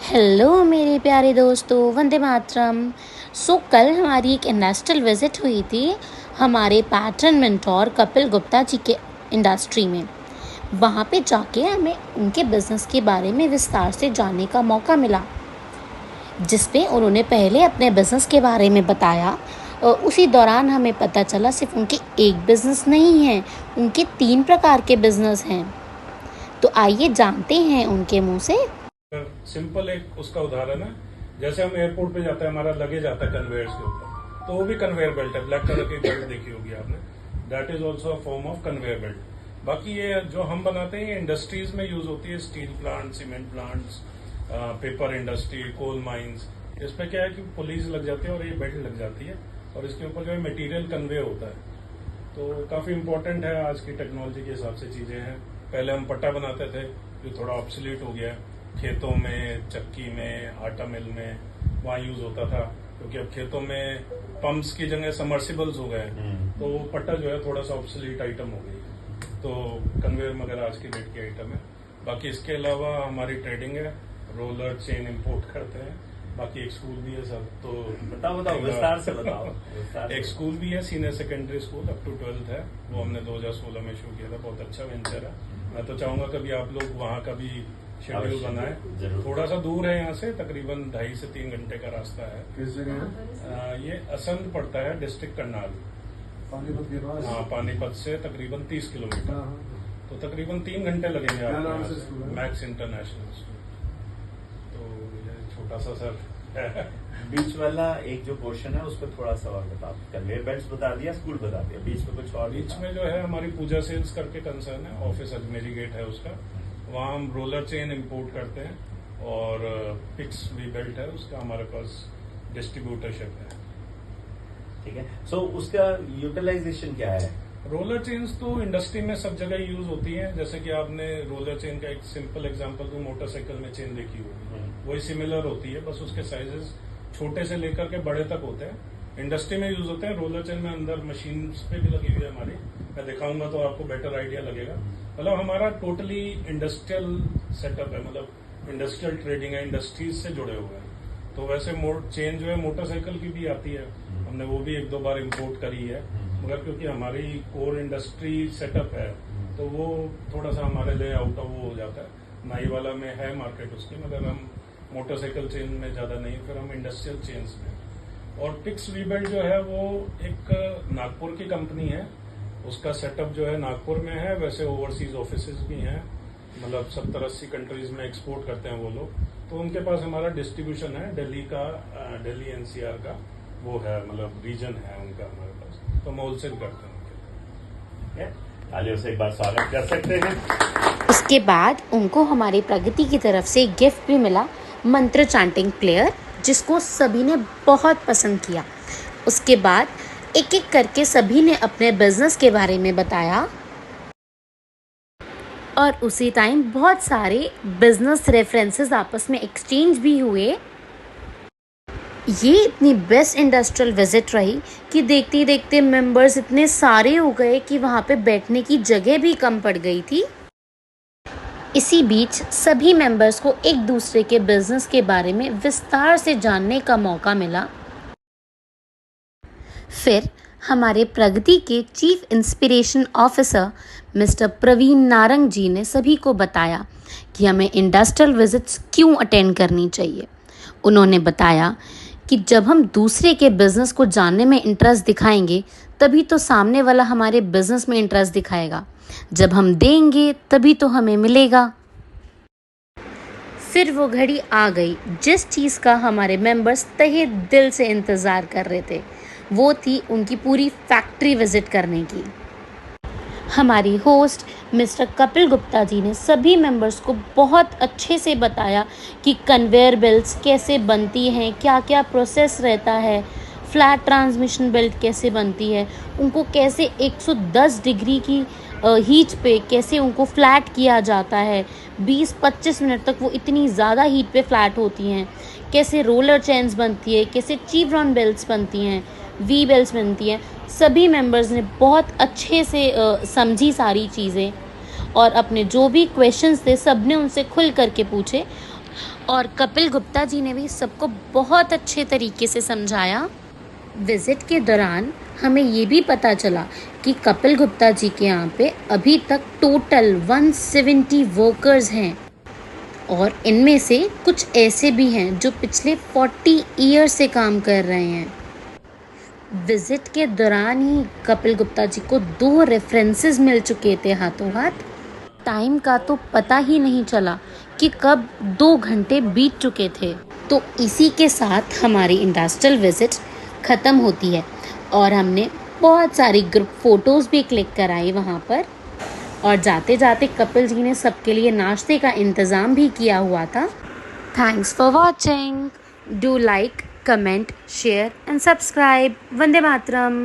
Hello मेरे प्यारे दोस्तों, वंदे मातरम। कल हमारी एक इंडस्ट्रियल विज़िट हुई थी हमारे पैटर्न मेंटोर कपिल गुप्ता जी के इंडस्ट्री में। वहाँ पे जाके हमें उनके बिज़नेस के बारे में विस्तार से जानने का मौका मिला, जिसपे उन्होंने पहले अपने बिज़नेस के बारे में बताया। उसी दौरान हमें पता चला सिर्फ उनके एक बिज़नेस नहीं है, उनके 3 प्रकार के बिज़नेस हैं। तो आइए जानते हैं उनके मुँह से। सिंपल एक उसका उदाहरण है, जैसे हम एयरपोर्ट पे जाते हैं, हमारा लगेज आता है कन्वेयर्स के ऊपर, तो वो भी कन्वेयर बेल्ट है। ब्लैक कलर की बेल्ट देखी होगी आपने, that is also a form of conveyor belt. बाकी ये जो हम बनाते हैं ये इंडस्ट्रीज में यूज होती है, steel plant, cement plants, paper industry, coal mines. इस पे क्या है कि पुलिस लग जाती है और ये बेल्ट लग जाती है और इसके ऊपर जो है मटेरियल कन्वे होता है। तो काफी इंपॉर्टेंट है, आज की टेक्नोलॉजी के हिसाब से चीजें हैं। पहले हम पट्टा बनाते थे जो थोड़ा ऑब्सोलीट हो गया है, खेतों में, चक्की में, आटा मिल में वहाँ यूज होता था, क्योंकि अब खेतों में पंप्स की जगह सबमर्सिबल्स हो गए, तो वो पट्टा जो है थोड़ा सा ऑब्सोलीट आइटम हो गई है। तो कन्वेयर वगैरह आज की डेट की आइटम है। बाकी इसके अलावा हमारी ट्रेडिंग है, रोलर चेन इंपोर्ट करते हैं। बाकी एक स्कूल भी है सर, तो बताओ विस्तार से बताओ। एक स्कूल भी है, senior secondary school, up to 12th है। वो हमने 2016 में शुरू किया था, बहुत अच्छा वेंचर है। मैं तो चाहूंगा कभी आप लोग वहाँ का भी शेड्यूल बनाए। थोड़ा सा दूर है यहाँ से, तकरीबन 2.5 से 3 घंटे का रास्ता है। किस जगह है? ये असंध पड़ता है, डिस्ट्रिक्ट करनाल। पानीपत के पास? हाँ, पानीपत से तकरीबन 30 किलोमीटर। तो तकरीबन 3 घंटे लगेंगे आपको। Max international school. तो ये छोटा सा सर बीच वाला एक जो पोर्शन है उस पर थोड़ा सा और बताओ। कन्वेयर बेल्ट बता दिया, स्कूल बता दिया, बीच में कुछ और? बीच में जो है हमारी पूजा सेल्स करके कंसर्न है, ऑफिस अजमेरी गेट है उसका। वहाँ हम रोलर चेन इंपोर्ट करते हैं और पिक्स वी बेल्ट है उसका हमारे पास डिस्ट्रीब्यूटरशिप है। ठीक है। सो उसका यूटिलाइजेशन क्या है? रोलर चेन्स तो इंडस्ट्री में सब जगह यूज होती हैं। जैसे कि आपने रोलर चेन का एक सिंपल एग्जांपल तो मोटरसाइकिल में चेन देखी होगी, वही सिमिलर होती है, बस उसके साइजेस छोटे से लेकर के बड़े तक होते हैं। इंडस्ट्री में यूज होते हैं। रोलर चेन में अंदर मशीन पे भी लगी हुई है हमारी, मैं दिखाऊंगा तो आपको बेटर आइडिया लगेगा। मतलब हमारा टोटली इंडस्ट्रियल सेटअप है, मतलब इंडस्ट्रियल ट्रेडिंग है, इंडस्ट्रीज से जुड़े हुए हैं। तो वैसे चेन जो है मोटरसाइकिल की भी आती है, हमने वो भी 1-2 बार इम्पोर्ट करी है, मगर क्योंकि हमारी कोर इंडस्ट्री सेटअप है तो वो थोड़ा सा हमारे लिए आउट ऑफ वो हो जाता है। नाई वाला में है मार्केट उसकी, मगर हम मोटरसाइकिल चेन में ज्यादा नहीं, फिर हम इंडस्ट्रियल चेन्स में। और पिक्स वीबेल्ट जो है वो एक नागपुर की कंपनी है, उसका सेटअप जो है नागपुर में है। वैसे ओवरसीज ऑफिसेज भी हैं, मतलब 70-80 कंट्रीज में एक्सपोर्ट करते हैं वो लोग। तो उनके पास हमारा डिस्ट्रीब्यूशन है, दिल्ली एनसीआर का वो है, मतलब रीजन है उनका हमारे पास, तो हम होलसेल करते हैं। तालियों से एक बार स्वागत कर सकते हैं। उसके बाद उनको हमारी प्रगति की तरफ से गिफ्ट भी मिला, मंत्र चांटिंग प्लेयर, जिसको सभी ने बहुत पसंद किया। उसके बाद एक एक करके सभी ने अपने बिजनेस के बारे में बताया और उसी टाइम बहुत सारे बिजनेस रेफरेंसेस आपस में एक्सचेंज भी हुए। ये इतनी बेस्ट इंडस्ट्रियल विजिट रही कि देखते देखते मेंबर्स इतने सारे हो गए कि वहाँ पे बैठने की जगह भी कम पड़ गई थी। इसी बीच सभी मेंबर्स को एक दूसरे के बिजनेस के बारे में विस्तार से जानने का मौका मिला। फिर हमारे प्रगति के chief inspiration officer mister Praveen Narang ji ने सभी को बताया कि हमें इंडस्ट्रियल विजिट्स क्यों अटेंड करनी चाहिए। उन्होंने बताया कि जब हम दूसरे के बिजनेस को जानने में इंटरेस्ट दिखाएंगे तभी तो सामने वाला हमारे बिजनेस में इंटरेस्ट दिखाएगा, जब हम देंगे तभी तो हमें मिलेगा। फिर वो घड़ी आ गई जिस चीज़ का हमारे मेंबर्स तहे दिल से इंतज़ार कर रहे थे, वो थी उनकी पूरी फैक्ट्री विजिट करने की। हमारी होस्ट मिस्टर कपिल गुप्ता जी ने सभी मेंबर्स को बहुत अच्छे से बताया कि कन्वेयर बेल्ट्स कैसे बनती हैं, क्या क्या प्रोसेस रहता है, फ्लैट ट्रांसमिशन बेल्ट कैसे बनती है, उनको कैसे 110 डिग्री की हीट पे कैसे उनको फ्लैट किया जाता है, 20-25 मिनट तक वो इतनी ज़्यादा हीट पे फ्लैट होती हैं, कैसे रोलर चेन्स बनती है, कैसे चीवरॉन बेल्ट्स बनती हैं, वी बेल्ट्स बनती हैं। सभी मेंबर्स ने बहुत अच्छे से समझी सारी चीज़ें और अपने जो भी क्वेश्चंस थे सब ने उनसे खुल करके पूछे। और कपिल गुप्ता जी ने भी सबको बहुत अच्छे तरीके से समझाया। विजिट के दौरान हमें ये भी पता चला कि कपिल गुप्ता जी के यहाँ पे अभी तक टोटल 170 वर्कर्स हैं और इनमें से कुछ ऐसे भी हैं जो पिछले 40 ईयर से काम कर रहे हैं। विजिट के दौरान ही कपिल गुप्ता जी को 2 रेफरेंसेस मिल चुके थे हाथों हाथ। टाइम का तो पता ही नहीं चला कि कब 2 घंटे बीत चुके थे। तो इसी के साथ हमारी इंडस्ट्रियल विजिट ख़त्म होती है और हमने बहुत सारी ग्रुप फ़ोटोज़ भी क्लिक कराई वहाँ पर। और जाते जाते कपिल जी ने सबके लिए नाश्ते का इंतज़ाम भी किया हुआ था। Thanks for watching. Do like, comment, share and subscribe. Vande Mataram.